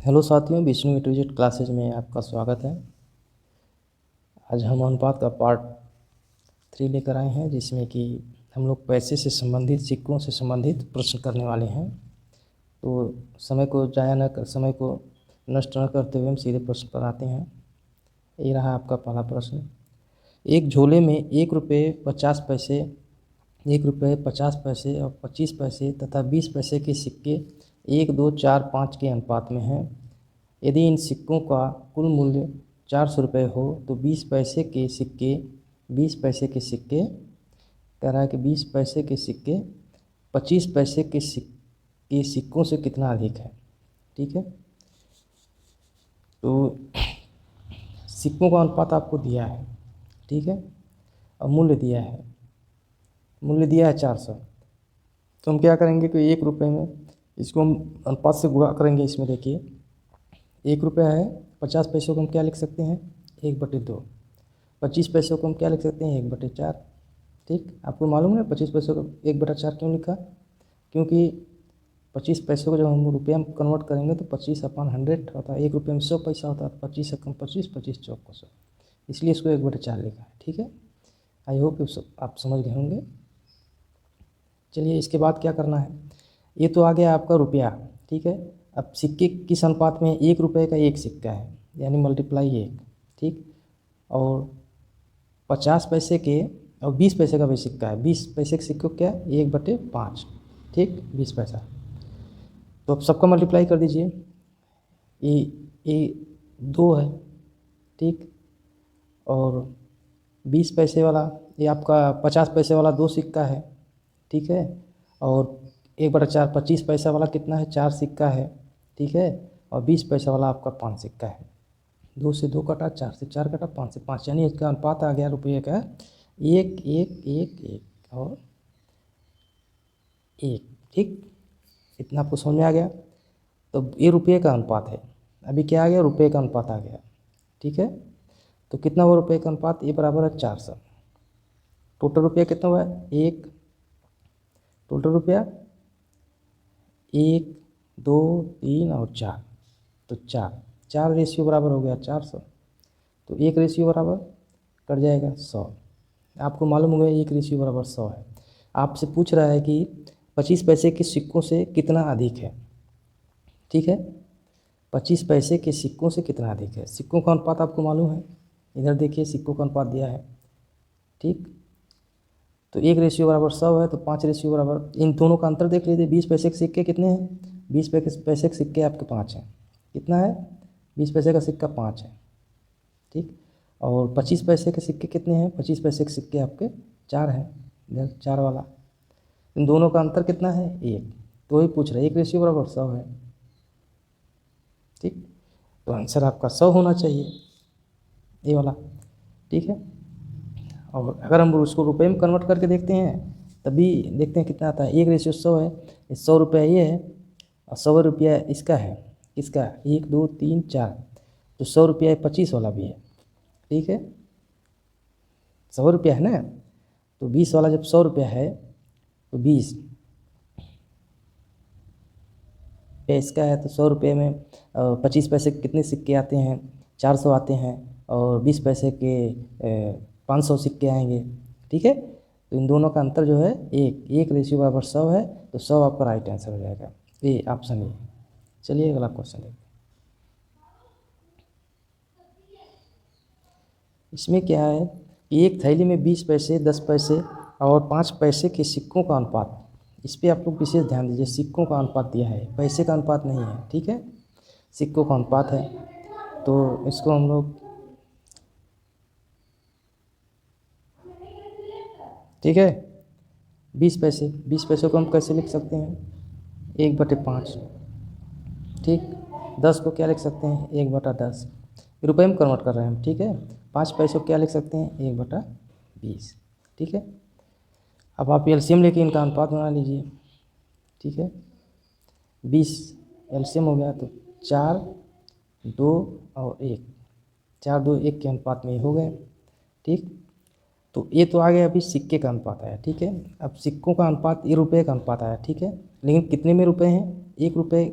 Hello साथियों, Vishnu इंटरजेट classes में आपका स्वागत है। आज हम अनुपात का पार्ट 3 लेकर आए हैं, जिसमें कि हम लोग पैसे से संबंधित, सिक्कों से संबंधित प्रश्न करने वाले हैं। तो समय को नष्ट न करते हुए हम सीधे प्रश्न पर आते हैं। ये रहा आपका पहला प्रश्न। एक झोले में 1 रुपये 50 पैसे, 1 रुपये 50 पैसे और 25 पैसे तथा 20 पैसे के सिक्के 1, 2, 4, 5 के अनुपात में हैं। यदि इन सिक्कों का कुल मूल्य 400 रुपये हो तो 20 पैसे के सिक्के कह रहा है कि 20 पैसे के सिक्के 25 पैसे के सिक्कों से कितना अधिक है। ठीक है, तो सिक्कों का अनुपात आपको दिया है। ठीक है, और मूल्य दिया है 400। तो हम क्या करेंगे कि 1 रुपये में इसको हम अनुपात से गुणा करेंगे। इसमें देखिए 1 रुपया है, 50 पैसों को हम क्या लिख सकते हैं, 1/2। 25 पैसों को हम क्या लिख सकते हैं, 1/4। ठीक, आपको मालूम है 25 पैसों को 1/4 क्यों लिखा? क्योंकि 25 पैसों को जब हम रुपया में कन्वर्ट करेंगे तो 25/100 होता है। 1 रुपये में 100 पैसा होता है। 25 एकम 25, 25 चौक 100, इसलिए इसको 1/4 लिखा है। ठीक है, आई होप आप समझ गए होंगे। चलिए, इसके बाद क्या करना है। ये तो आ गया आपका रुपया। ठीक है, अब सिक्के किस अनुपात में है, 1 रुपये का 1 सिक्का है, यानी मल्टीप्लाई 1। ठीक, और 50 पैसे के और 20 पैसे का भी सिक्का है। 20 पैसे के सिक्के को क्या है, 1/5। ठीक, 20 पैसा। तो अब सबका मल्टीप्लाई कर दीजिए। ये 2 है। ठीक, और 20 पैसे वाला, ये आपका 50 पैसे वाला 2 सिक्का है। ठीक है, और 1/4 25 पैसा वाला कितना है, 4 सिक्का है। ठीक है, और 20 पैसा वाला आपका 5 सिक्का है। 2 से 2 कटा, 4 से 4 कटा, 5 से 5, यानी इसका अनुपात आ गया रुपये का 1, 1, 1, 1 और 1। ठीक, इतना आपको समझ में आ गया। तो ये रुपये का अनुपात है। अभी क्या आ गया, रुपये का अनुपात आ गया। ठीक है, तो कितना हुआ रुपये का अनुपात, ये बराबर है 400। टोटल रुपया कितना हुआ है, 1। टोटल रुपया 1, 2, 3 और 4, तो 4 रेशियो बराबर हो गया 400। तो 1 रेशियो बराबर कट जाएगा 100। आपको मालूम हो गया 1 रेशियो बराबर 100 है। आपसे पूछ रहा है कि 25 पैसे के सिक्कों से कितना अधिक है। ठीक है, 25 पैसे के सिक्कों से कितना अधिक है। सिक्कों का अनुपात आपको मालूम है, इधर देखिए सिक्कों का अनुपात दिया है। ठीक, तो 1 रेशियो बराबर 100 है, तो 5 रेशियो बराबर, इन दोनों का अंतर देख लीजिए। 20 पैसे के सिक्के कितने हैं, 20 पैसे के सिक्के आपके 5 हैं। कितना है, 20 पैसे का सिक्का 5 है। ठीक, और 25 पैसे के सिक्के कितने हैं, 25 पैसे के सिक्के आपके 4 हैं। इधर 4 वाला, इन दोनों का अंतर कितना है, 1। तो वही पूछ रहा है, 1 रेशियो बराबर 100 है। ठीक, तो आंसर आपका 100 होना चाहिए, ये वाला। ठीक है, और अगर हम उसको रुपए में कन्वर्ट करके देखते हैं तभी देखते हैं कितना आता है। 1 रेशियो 100 है, 100 रुपया ये है और 100 रुपया इसका है। किसका, 1, 2, 3, 4, तो 100 रुपया 25 वाला भी है। ठीक है, 100 रुपया है ना, तो 20 वाला जब 100 रुपया है तो 20 पे इसका है, तो 100 रुपये में 25 पैसे के कितने सिक्के आते हैं, 400 आते हैं, और 20 पैसे के 500 सिक्के आएंगे। ठीक है, तो इन दोनों का अंतर जो है 1 रेशियो बराबर 100 है, तो 100 आपका राइट आंसर हो जाएगा, ये ऑप्शन ए। चलिए अगला क्वेश्चन देखते हैं। इसमें क्या है कि एक थैली में 20 पैसे, 10 पैसे और 5 पैसे के सिक्कों का अनुपात, इस पर आप लोग विशेष ध्यान दीजिए। सिक्कों का अनुपात दिया है, पैसे का अनुपात नहीं है। ठीक है, सिक्कों का अनुपात है, तो इसको हम लोग, ठीक है, 20 पैसे, 20 पैसों को हम कैसे लिख सकते हैं, 1/5। ठीक, 10 को क्या लिख सकते हैं, 1/10। रुपये में कन्वर्ट कर रहे हैं हम। ठीक है, 5 पैसों को क्या लिख सकते हैं, 1/20। ठीक है, अब आप एलसीएम लेके इनका अनुपात बना लीजिए। ठीक है, 20 एलसीएम हो गया, तो 4, 2 और 1, 4, 2, 1 के अनुपात में ये हो गए। ठीक, तो ये तो आ गया, अभी सिक्के का अनुपात आया। ठीक है, अब सिक्कों का अनुपात, ये रुपये का अनुपात आया। ठीक है, लेकिन कितने में रुपए हैं, 1 रुपये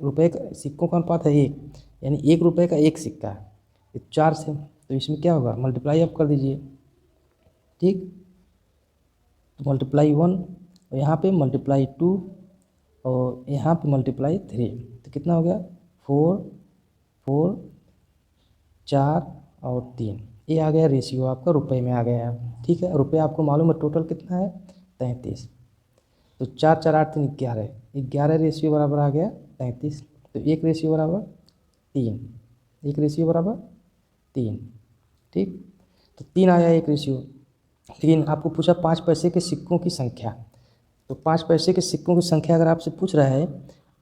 रुपये का सिक्कों का अनुपात है 1, यानी 1 रुपये का 1 सिक्का है, ये 4 से, तो इसमें क्या होगा, मल्टीप्लाई आप कर दीजिए। ठीक, तो मल्टीप्लाई 1 और यहाँ पे मल्टीप्लाई 2 और यहाँ पे मल्टीप्लाई 3, तो कितना हो गया 4 4 4 और 3, ये आ गया रेशियो आपका रुपए में आ गया है। ठीक है, रुपये आपको मालूम है टोटल कितना है 33, तो 4 4 8 3 11, 11 रेशियो बराबर आ गया 33, तो 1 रेशियो बराबर 3, 1 रेशियो बराबर 3। ठीक, तो 3 आया 1 रेशियो। लेकिन आपको पूछा 5 पैसे के सिक्कों की संख्या, तो 5 पैसे के सिक्कों की संख्या अगर आपसे पूछ रहा है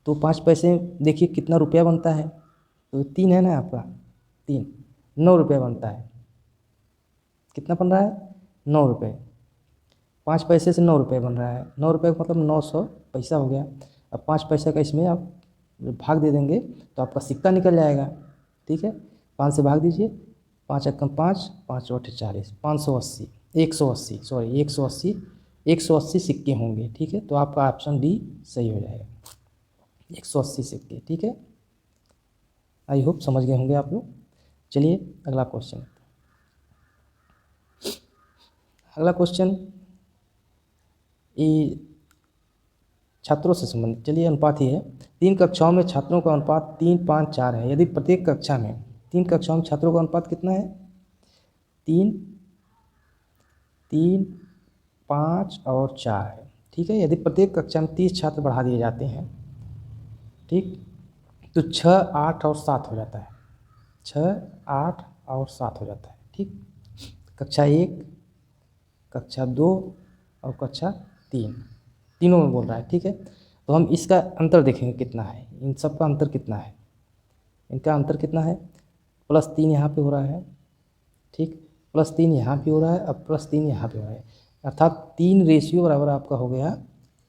तो 5 पैसे देखिए कितना रुपया बनता है, तो 3 है ना आपका, 3 9 रुपया बनता है। कितना बन रहा है 9 रुपये, 5 पैसे से 9 रुपये बन रहा है, 9 रुपये का मतलब 900 पैसा हो गया। अब 5 पैसे का इसमें आप भाग दे देंगे तो आपका सिक्का निकल जाएगा। ठीक है, 5 से भाग दीजिए, 5 एकम 5, 5 8 40, 580 180 सॉरी 180 सिक्के होंगे। ठीक है, तो आपका ऑप्शन डी सही हो जाएगा, 180 सिक्के। ठीक है, आई होप समझ गए होंगे आप लोग। चलिए अगला क्वेश्चन, अगला क्वेश्चन ये छात्रों से संबंधित, चलिए अनुपात ही है। 3 कक्षाओं में छात्रों का अनुपात 3 5 4 है, यदि प्रत्येक कक्षा में 3 कक्षाओं में छात्रों का अनुपात कितना है 3 3 5 और 4 है। ठीक है, यदि प्रत्येक कक्षा में 30 छात्र बढ़ा दिए जाते हैं, ठीक, तो 6 8 और 7 हो जाता है, 6 8 और 7 हो जाता है। ठीक, कक्षा 1 कक्षा 2 और कक्षा 3 तीनों में बोल रहा है। ठीक है, तो हम इसका अंतर देखेंगे कितना है, इन सब का अंतर कितना है, इनका अंतर कितना है, +3 यहाँ पे हो रहा है। ठीक, +3 यहाँ भी हो रहा है, अब +3 यहाँ पे हो रहा है, अर्थात 3 रेशियो बराबर आपका हो गया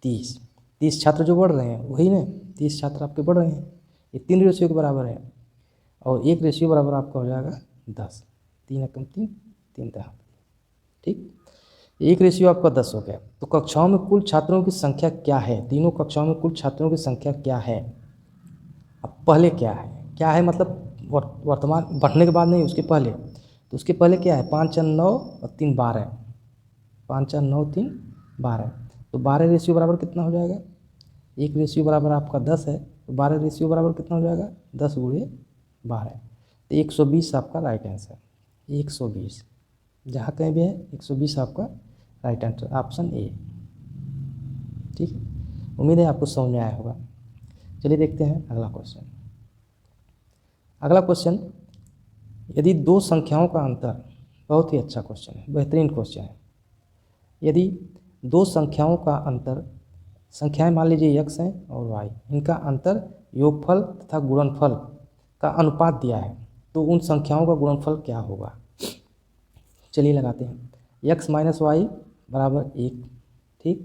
30। 30 छात्र जो बढ़ रहे हैं वही ना, 30 छात्र आपके बढ़ रहे हैं, ये 3 रेशियो के बराबर है, और 1 रेशियो बराबर आपका हो जाएगा 10, 3 एकम 3 3 दहा। ठीक, 1 रेशियो आपका 10 हो गया। तो कक्षाओं में कुल छात्रों की संख्या क्या है, तीनों कक्षाओं में कुल छात्रों की संख्या क्या है। अब पहले क्या है मतलब वर्तमान बढ़ने के बाद नहीं, उसके पहले, तो उसके पहले क्या है 5 4 9 और 3 12, 5 4 9 3 12, तो 12 रेशियो बराबर कितना हो जाएगा, 1 रेशियो बराबर आपका 10 है, तो 12 रेशियो बराबर कितना हो जाएगा 10 × 12, तो 120 आपका राइट आंसर, 120 जहाँ कहीं भी है 120 आपका राइट आंसर, ऑप्शन ए। ठीक, उम्मीद है आपको समझ में आया होगा। चलिए देखते हैं अगला क्वेश्चन। अगला क्वेश्चन, यदि 2 संख्याओं का अंतर, बहुत ही अच्छा क्वेश्चन है, बेहतरीन क्वेश्चन है। यदि 2 संख्याओं का अंतर, संख्याएं मान लीजिए x हैं और y, इनका अंतर योगफल तथा गुणनफल का अनुपात दिया है, तो उन संख्याओं का गुणनफल क्या होगा। चलिए लगाते हैं, x - y बराबर 1, ठीक,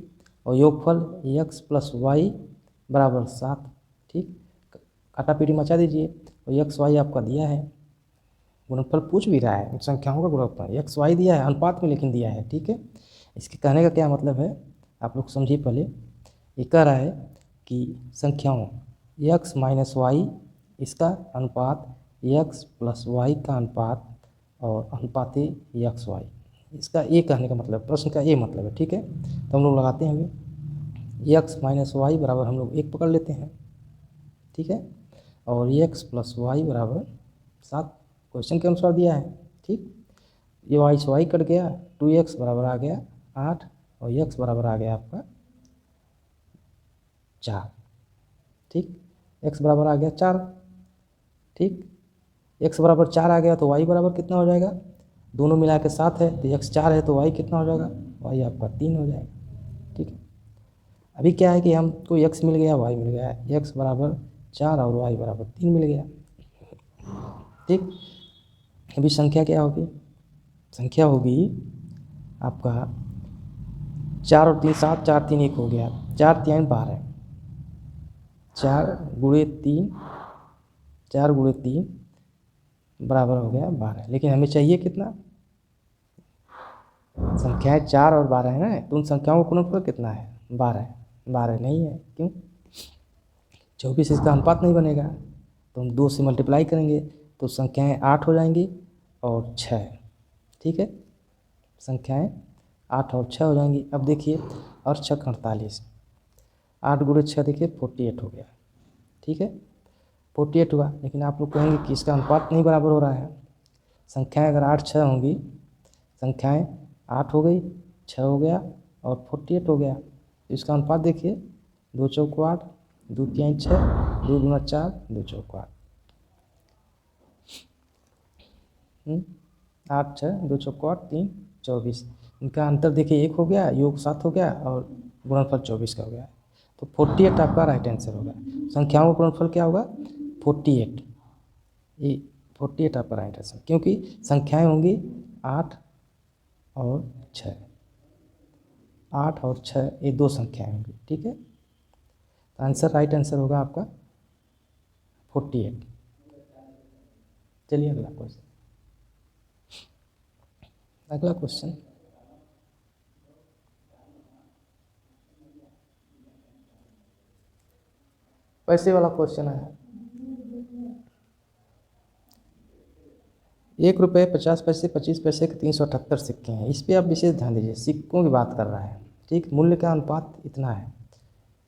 और योगफल x + y बराबर 7। ठीक, काटापीटी मचा दीजिए, और x y आपका दिया है, गुणनफल पूछ भी रहा है, संख्याओं का गुणनफल x y दिया है, अनुपात में लेकिन दिया है। ठीक है, इसके कहने का क्या मतलब है आप लोग समझिए। पहले ये कह रहा है कि संख्याओं x - y इसका अनुपात x + y का अनुपात और अनुपाती x y, इसका ये कहने का मतलब, प्रश्न का ये मतलब है। ठीक है, तो हम लोग लगाते हैं, हमें x - y बराबर हम लोग 1 पकड़ लेते हैं। ठीक है, और x + y बराबर 7 क्वेश्चन के अनुसार दिया है। ठीक, ये y से y कट गया, 2x बराबर आ गया 8 और x बराबर आ गया आपका 4। ठीक, x बराबर आ गया 4। ठीक, x बराबर 4 आ गया, तो y बराबर कितना हो जाएगा, दोनों मिला के 7 है, तो x 4 है, तो y कितना हो जाएगा, y आपका 3 हो जाएगा। ठीक है, अभी क्या है कि हमको x मिल गया, y मिल गया, x बराबर 4 और y बराबर 3 मिल गया। ठीक, अभी संख्या क्या होगी, संख्या होगी आपका 4 और 3 7, 4 3 1 हो गया, 4 3 12, 4 × 3, 4 × 3 बराबर हो गया 12। लेकिन हमें चाहिए कितना, संख्याएं 4 और 12 है ना, तो उन संख्याओं का गुणनफल कितना है 12 है, 12 नहीं है, क्यों, 24 इसका अनुपात नहीं बनेगा, तो हम 2 से मल्टीप्लाई करेंगे तो संख्याएं 8 हो जाएंगी और 6। ठीक है, संख्याएं 8 और 6 हो जाएंगी। अब देखिए, और 6 48, 8 गुणे 6 देखिए 48 हो गया। ठीक है, 48 हुआ। लेकिन आप लोग कहेंगे कि इसका अनुपात नहीं बराबर हो रहा है। संख्याएं अगर 8 6 होंगी, संख्याएं 8 हो गई, 6 हो गया और 48 हो गया, तो इसका अनुपात देखिए 2 चौको 8, 2 तिहाई 6, 2 गुना 4, 2 चौको 8, 8 6, 2 चौको 8, 3 24। इनका अंतर देखिए 1 हो गया, योग 7 हो गया और गुणनफल 24 का हो गया। तो 48 आपका राइट आंसर होगा। संख्याओं का गुणनफल क्या होगा? 48। ये 48 आपका राइट आंसर, क्योंकि संख्याएं होंगी 8 और 6, 8 और 6 ये 2 संख्याएं होंगी। ठीक है, तो आंसर राइट आंसर होगा आपका 48। चलिए अगला क्वेश्चन। अगला क्वेश्चन, पैसे वाला क्वेश्चन है। 1 रुपये 50 पैसे 25 पैसे के 378 सिक्के हैं। इस पर आप विशेष ध्यान दीजिए, सिक्कों की बात कर रहा है। ठीक, मूल्य का अनुपात इतना है,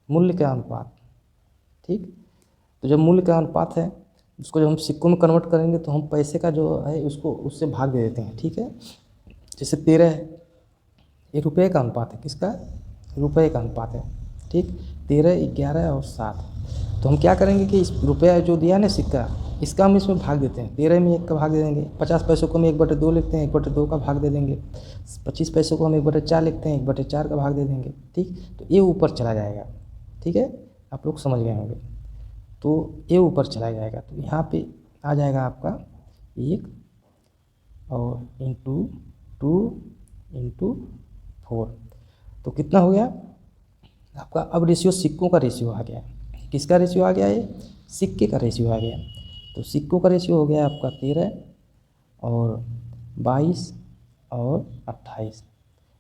मूल्य का अनुपात। ठीक, तो जब मूल्य का अनुपात है, उसको जब हम सिक्कों में कन्वर्ट करेंगे तो हम पैसे का जो है उसको उससे भाग दे देते हैं। ठीक है, जैसे 13 है, ये रुपये का अनुपात है। किसका? रुपये का अनुपात है। ठीक, 13, 11 और 7। तो हम क्या करेंगे कि इस रुपया जो दिया ना सिक्का, इसका हम इसमें भाग देते हैं। 13 में 1 का भाग दे देंगे, 50 पैसों को हम 1/2 लिखते हैं, 1/2 का भाग दे देंगे। 25 पैसों को हम 1/4 लिखते हैं, 1/4 का भाग दे देंगे। ठीक, तो ये ऊपर चला जाएगा। ठीक है, आप लोग समझ गए होंगे। तो ये ऊपर चला जाएगा, तो यहाँ पे आ जाएगा आपका 1 और इंटू 2 इंटू 4। तो कितना हो गया आपका? अब रेशियो सिक्कों का रेशियो आ गया। किसका रेशियो आ गया? ये सिक्के का रेशियो आ गया। तो सिक्कों का रेशियो हो गया आपका 13 और 22 और 28।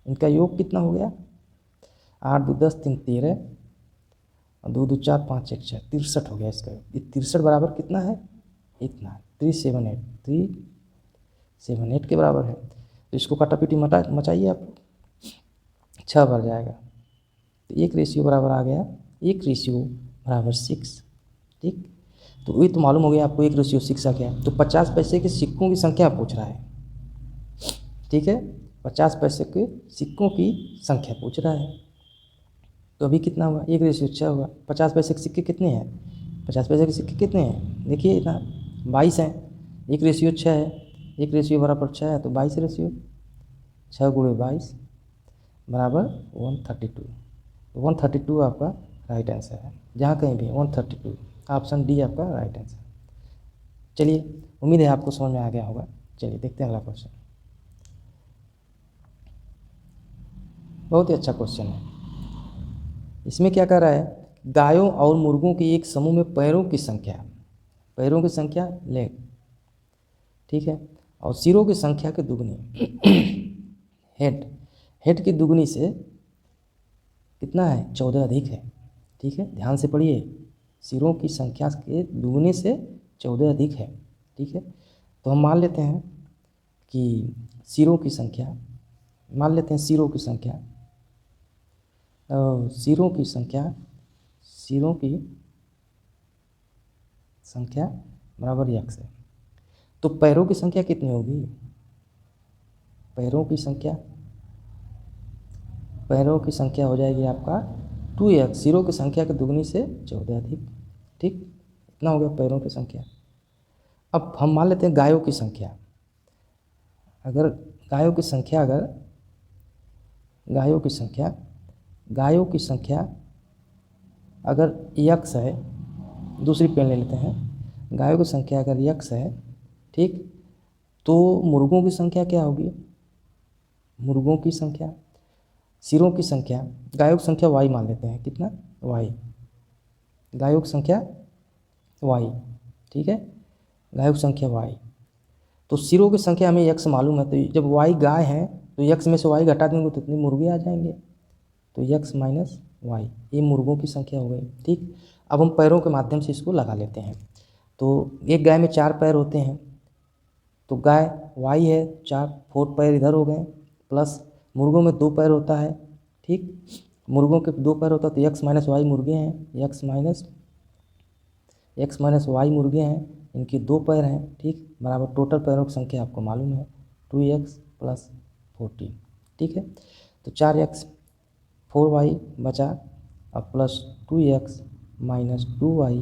इनका योग कितना हो गया? 8 2 10 3 13 और 2 2 4 5 1 6, 63 हो गया इसका। ये 63 बराबर कितना है? इतना 378, 378 के बराबर है। तो इसको काटापीटी मचाइए आप, 6 बढ़ जाएगा। तो 1 रेशियो बराबर आ गया, 1 रेशियो बराबर 6। ठीक, तो ये तो मालूम हो गया आपको, 1 रेशियो 6 आ गया। तो 50 पैसे के सिक्कों की संख्या पूछ रहा है। ठीक है, 50 पैसे के सिक्कों की संख्या पूछ रहा है। तो अभी कितना हुआ? 1 रेशियो 6 हुआ। 50 पैसे के सिक्के कितने हैं? 50 पैसे के सिक्के कितने हैं? देखिए इतना 22 हैं। 1 रेशियो 6 है, 1 रेशियो बराबर 6 है, तो 22 रेशियो 6 गुणे 22 बराबर 132। 132 आपका राइट आंसर है। जहाँ कहीं भी 132, ऑप्शन डी आपका राइट आंसर। चलिए, उम्मीद है आपको समझ में आ गया होगा। चलिए देखते हैं अगला क्वेश्चन। बहुत ही अच्छा क्वेश्चन है। इसमें क्या कह रहा है? गायों और मुर्गों के एक समूह में पैरों की संख्या लेग, ठीक है, और सिरों की संख्या के दुगनी हेड की दुगनी से कितना है? 14 अधिक है। ठीक है, ध्यान से पढ़िए, सिरों की संख्या के दुगने से 14 अधिक है। ठीक है, तो हम मान लेते हैं कि सिरों की संख्या बराबर x है। तो पैरों की संख्या कितनी होगी? पैरों की संख्या हो जाएगी आपका 2x, सिरों की संख्या के दुगनी से 14 अधिक। ठीक, इतना हो गया पैरों की संख्या। अब हम मान लेते हैं गायों की संख्या। अगर गायों की संख्या अगर x है, दूसरी पेन ले लेते हैं। गायों की संख्या अगर x है, ठीक, तो मुर्गों की संख्या क्या होगी? मुर्गों की संख्या, सिरों की संख्या, गायों की संख्या y मान लेते हैं। कितना? y, गायों की संख्या y। ठीक है, गायों की संख्या y, तो सिरों की संख्या हमें x मालूम है। तो जब y गाय है तो x में से y घटा देंगे तो इतने मुर्गे आ जाएंगे। तो x माइनस वाई, ये मुर्गों की संख्या हो गई। ठीक, अब हम पैरों के माध्यम से इसको लगा लेते हैं। तो एक गाय में 4 पैर होते हैं, तो गाय वाई है 4, 4 पैर इधर हो गए, प्लस मुर्गों में 2 पैर होता है। ठीक, मुर्गों के 2 पैर होता है तो एक्स माइनस वाई मुर्गे हैं, एक्स माइनस वाई मुर्गे हैं, इनके 2 पैर हैं। ठीक, बराबर टोटल पैरों की संख्या आपको मालूम है 2x प्लस 14। ठीक है, तो 4x 4y बचा, अब plus 2x minus 2y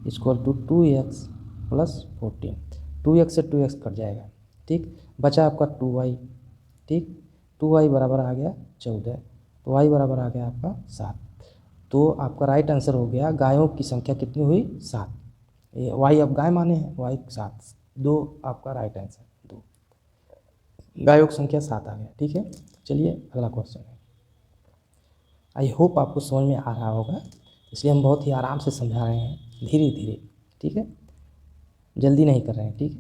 equal to 2x plus 14। 2x से 2x कट जाएगा। ठीक, बचा आपका 2y। ठीक, 2y बराबर आ गया 14, तो y बराबर आ गया आपका 7। तो आपका राइट आंसर हो गया, गायों की संख्या कितनी हुई 7। ये y अब गाय माने हैं, y 7, 2 आपका राइट आंसर, 2 गायों की संख्या 7 आ गया। ठीक है, चलिए अगला क्वेश्चन है। आई होप आपको समझ में आ रहा होगा, इसलिए हम बहुत ही आराम से समझा रहे हैं, धीरे धीरे। ठीक है, जल्दी नहीं कर रहे हैं। ठीक है,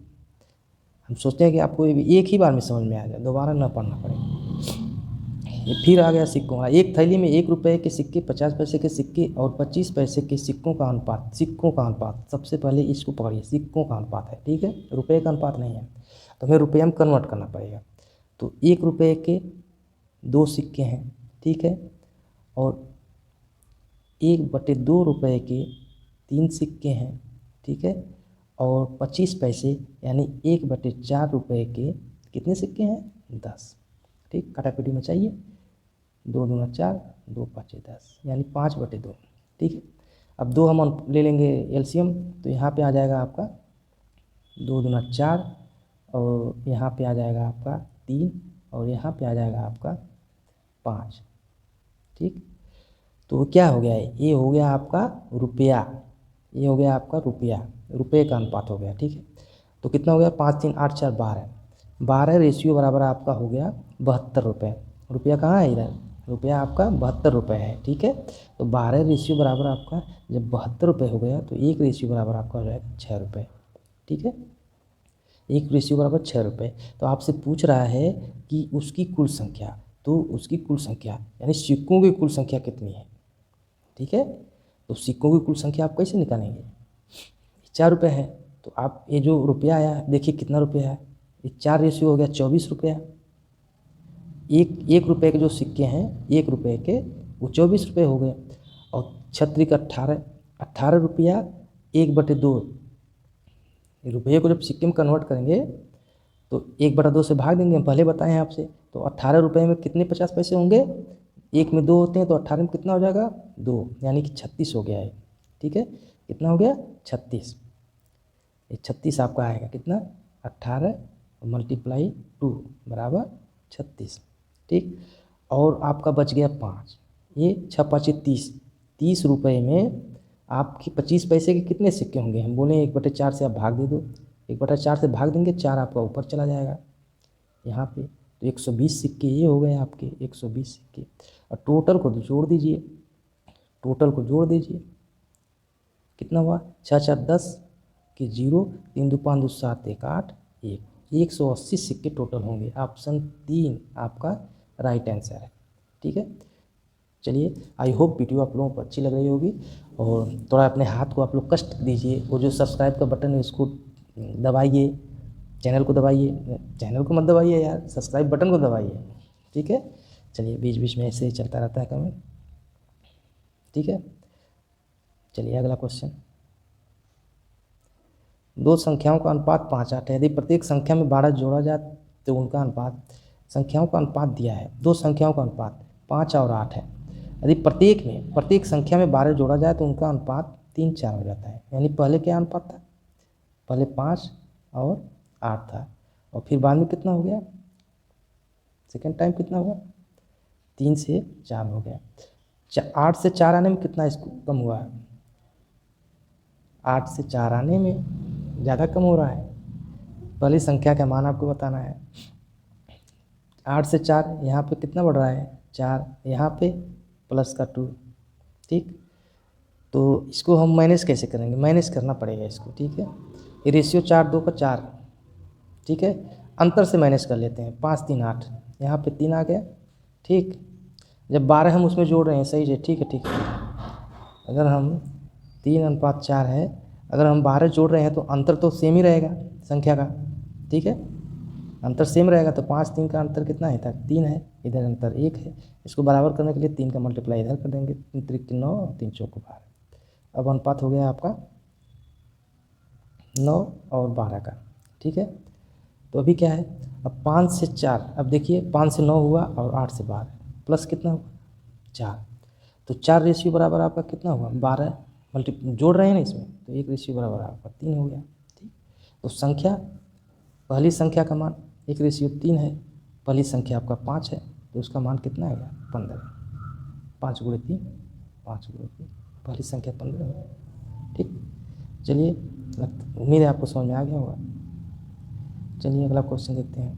हम सोचते हैं कि आपको एक ही बार में समझ में आ जाए, दोबारा ना पढ़ना पड़े। ये फिर आ गया सिक्कों का। एक थैली में 1 रुपये के सिक्के, 50 पैसे के सिक्के और 25 पैसे के सिक्कों का अनुपात। सिक्कों का अनुपात, सबसे पहले इसको पकड़िए, सिक्कों का अनुपात है। ठीक है, रुपये का अनुपात नहीं है, तो हमें रुपये में कन्वर्ट करना पड़ेगा। तो 1 रुपये के 2 सिक्के हैं। ठीक है, और 1/2 रुपये के 3 सिक्के हैं। ठीक है, और 25 पैसे यानी 1/4 रुपये के कितने सिक्के हैं 10। ठीक, काटाकुटी में चाहिए, 2 दूना 4, 2 5 10 यानी 5/2। ठीक है, अब 2 हम ले लेंगे एलसीएम, तो यहाँ पे आ जाएगा आपका 2 दूना 4 और यहाँ पे आ जाएगा आपका 3 और यहाँ पे आ जाएगा आपका 5। ठीक, तो क्या हो गया है, ये हो गया आपका रुपया, ये हो गया आपका रुपया, रुपये का अनुपात हो गया। ठीक है, तो कितना हो गया 5 3 8 4 12, 12 रेशियो बराबर आपका हो गया 72 रुपये। रुपया कहाँ है इधर, रुपया आपका 72 रुपये है। ठीक है, तो 12 रेशियो बराबर आपका जब 72 रुपये हो गया तो 1 रेशियो बराबर आपका हो जाएगा 6 रुपये। ठीक है, 1 रेशियो बराबर 6 रुपये। तो आपसे पूछ रहा है कि उसकी कुल संख्या, तो उसकी कुल संख्या यानी सिक्कों की कुल संख्या कितनी है। ठीक है, तो सिक्कों की कुल संख्या आप कैसे निकालेंगे, 4 रुपये है, तो आप ये जो रुपया आया देखिए कितना रुपया है, ये 4 रेशियो हो गया 24 रुपया। एक रुपये के जो सिक्के हैं 1 रुपये के वो 24 रुपये हो गए, और 36 18 रुपया 1/2। रुपये को जब सिक्के में कन्वर्ट करेंगे तो 1/2 से भाग देंगे, हम पहले बताए हैं आपसे। तो 18 रुपये में कितने 50 पैसे होंगे, 1 में 2 होते हैं, तो 18 में कितना हो जाएगा 2, यानी कि 36 हो गया है। ठीक है, कितना हो गया 36, ये 36 आपका आएगा कितना 18 मल्टीप्लाई 2 बराबर 36। ठीक, और आपका बच गया 5, ये 6 5 30, 30 रुपये में आपकी 25 पैसे के कितने सिक्के होंगे, हम बोले 1/4 से आप भाग दे दो, 1/4 से भाग देंगे, 4 आपका ऊपर चला जाएगा यहाँ पे, तो 120 सिक्के ये हो गए आपके 120 सिक्के। और टोटल को जोड़ दीजिए, टोटल को जोड़ दीजिए, कितना हुआ 6 4 10 कि 0, 3 2 5 2 7 1 8 1, 180 सिक्के टोटल होंगे। ऑप्शन 3 आपका राइट आंसर है। ठीक है, चलिए आई होप वीडियो आप लोगों को अच्छी लग रही होगी, और थोड़ा अपने हाथ को आप लोग कष्ट दीजिए, वो जो सब्सक्राइब का बटन है उसको दबाइए, चैनल को दबाइए, चैनल को मत दबाइए यार, सब्सक्राइब बटन को दबाइए। ठीक है, चलिए बीच बीच में ऐसे ही चलता रहता है कमेंट। ठीक है, चलिए अगला क्वेश्चन। 2 संख्याओं का अनुपात 5 8 है, यदि प्रत्येक संख्या में 12 जोड़ा जाए तो उनका अनुपात, संख्याओं का अनुपात दिया है, 2 संख्याओं का अनुपात 5 और 8 है, यदि प्रत्येक संख्या में 12 जोड़ा जाए तो उनका अनुपात 3 4 हो जाता है। यानी पहले क्या अनुपात था, पहले 5 और 8 था, और फिर बाद में कितना हो गया, सेकेंड टाइम कितना हुआ 3 से 4 हो गया। 8 से 4 आने में कितना इसको कम हुआ है, 8 से 4 आने में ज़्यादा कम हो रहा है, पहली संख्या का मान आपको बताना है। 8 से 4 यहाँ पे कितना बढ़ रहा है 4, यहाँ पे प्लस का 2। ठीक, तो इसको हम माइनस कैसे करेंगे, माइनस करना पड़ेगा इसको। ठीक है, ये रेशियो 4 2 का 4। ठीक है, अंतर से माइनस कर लेते हैं, 5 3 8, यहाँ पे 3 आ गया। ठीक, जब 12 हम उसमें जोड़ रहे हैं, सही है, ठीक है ठीक है। अगर हम 3:4 है, अगर हम 12 जोड़ रहे हैं तो अंतर तो सेम ही रहेगा संख्या का, ठीक है, अंतर सेम रहेगा। तो 5 3 का अंतर कितना है था, 3 है, इधर अंतर 1 है। इसको बराबर करने के लिए 3 का मल्टीप्लाई इधर कर देंगे, 3 त्रिक 9 और 3 चौक 12। अब अनुपात हो गया आपका 9 और 12 का, ठीक है। तो अभी क्या है, अब 5 से 4, अब देखिए 5 से 9 हुआ और 8 से 12, प्लस कितना हुआ 4। तो 4 रेशियो बराबर आपका कितना हुआ 12, मल्टी जोड़ रहे हैं ना इसमें, तो 1 रेशियो बराबर आपका 3 हो गया, ठीक। तो संख्या, पहली संख्या का मान 1 रेशियो 3 है, पहली संख्या आपका 5 है, तो उसका मान कितना आएगा 15। 5 गुणे 3, 5 गुणे 3, पहली संख्या 15 है, ठीक। चलिए, उम्मीद है आपको समझ में आ गया होगा। चलिए अगला क्वेश्चन देखते हैं,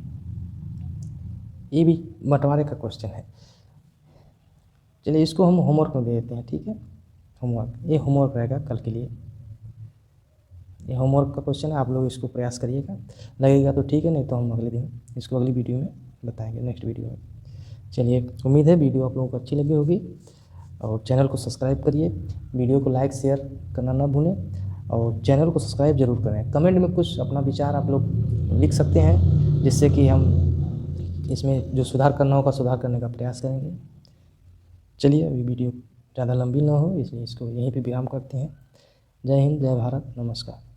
ये भी बंटवारे का क्वेश्चन है। चलिए इसको हम होमवर्क में दे देते हैं, ठीक है। होमवर्क, ये होमवर्क रहेगा कल के लिए, ये होमवर्क का क्वेश्चन है, आप लोग इसको प्रयास करिएगा, लगेगा तो ठीक है, नहीं तो हम अगले दिन इसको अगली वीडियो में बताएंगे, नेक्स्ट वीडियो में। चलिए, उम्मीद है वीडियो आप लोगों को अच्छी लगी होगी, और चैनल को सब्सक्राइब करिए, वीडियो को लाइक शेयर करना ना भूलें, और चैनल को सब्सक्राइब जरूर करें। कमेंट में कुछ अपना विचार आप लोग लिख सकते हैं, जिससे कि हम इसमें जो सुधार करना होगा सुधार करने का प्रयास करेंगे। चलिए, अभी वीडियो ज़्यादा लंबी ना हो इसलिए इसको यहीं पे विराम करते हैं। जय हिंद, जय भारत, नमस्कार।